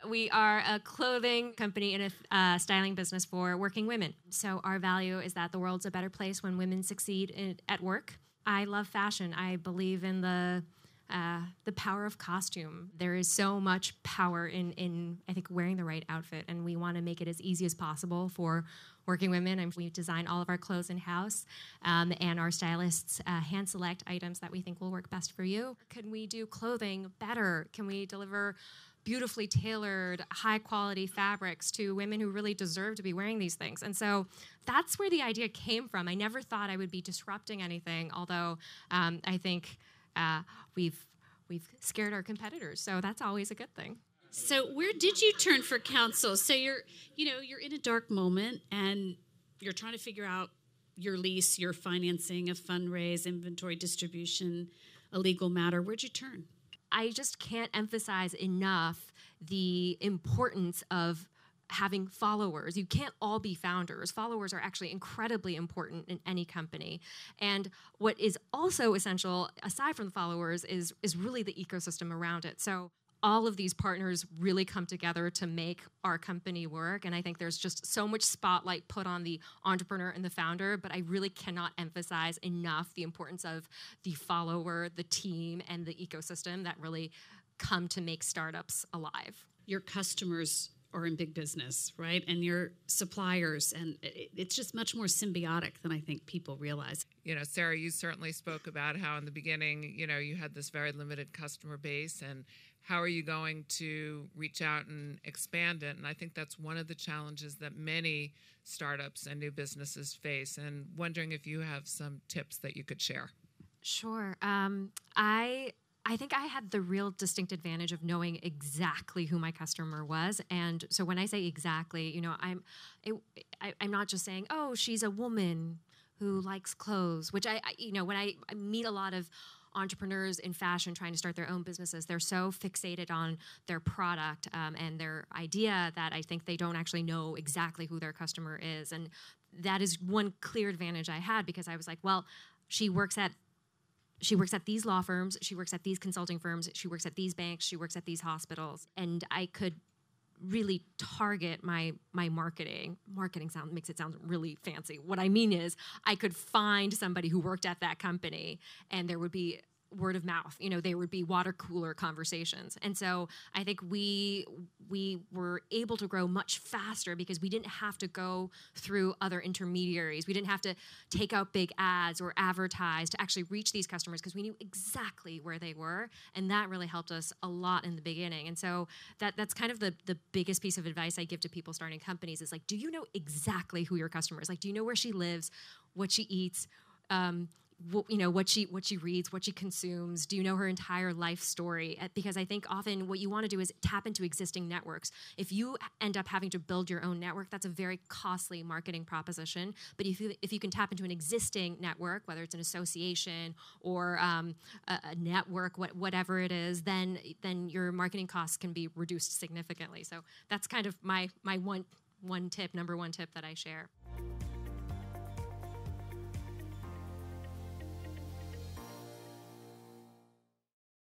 We are a clothing company and a styling business for working women. So our value is that the world's a better place when women succeed at work. I love fashion. I believe in the power of costume. There is so much power in I think, wearing the right outfit, and we want to make it as easy as possible for working women. And we design all of our clothes in-house, and our stylists hand select items that we think will work best for you. Can we do clothing better? Can we deliver beautifully tailored, high-quality fabrics to women who really deserve to be wearing these things? And so that's where the idea came from. I never thought I would be disrupting anything, although I think we've scared our competitors, so that's always a good thing. So where did you turn for counsel? So you're in a dark moment and you're trying to figure out your lease, your financing, a fundraise, inventory distribution, a legal matter. Where'd you turn? I just can't emphasize enough the importance of having followers. You can't all be founders. Followers are actually incredibly important in any company. And what is also essential, aside from the followers, is really the ecosystem around it. So all of these partners really come together to make our company work. And I think there's just so much spotlight put on the entrepreneur and the founder, but I really cannot emphasize enough the importance of the follower, the team, and the ecosystem that really come to make startups alive. Your customers are in big business, right? And your suppliers, and it's just much more symbiotic than I think people realize. Sarah, you certainly spoke about how in the beginning, you had this very limited customer base, and how are you going to reach out and expand it? And I think that's one of the challenges that many startups and new businesses face, and wondering if you have some tips that you could share. Sure. I think I had the real distinct advantage of knowing exactly who my customer was. And so when I say exactly, I'm not just saying, oh, she's a woman who likes clothes, which when I meet a lot of entrepreneurs in fashion trying to start their own businesses, they're so fixated on their product and their idea that I think they don't actually know exactly who their customer is. And that is one clear advantage I had, because I was like, well, she works at these law firms, she works at these consulting firms, she works at these banks, she works at these hospitals. And I could really target my marketing. Marketing makes it sound really fancy. What I mean is I could find somebody who worked at that company, and there would be word of mouth. There would be water cooler conversations. And so I think we were able to grow much faster because we didn't have to go through other intermediaries. We didn't have to take out big ads or advertise to actually reach these customers, because we knew exactly where they were. And that really helped us a lot in the beginning. And so that's kind of the biggest piece of advice I give to people starting companies is like, do you know exactly who your customer is? Like, do you know where she lives, what she eats, what she reads, what she consumes? Do you know her entire life story? Because I think often what you want to do is tap into existing networks. If you end up having to build your own network, that's a very costly marketing proposition. But if you can tap into an existing network, whether it's an association or a network, whatever it is, then your marketing costs can be reduced significantly. So that's kind of my number one tip that I share.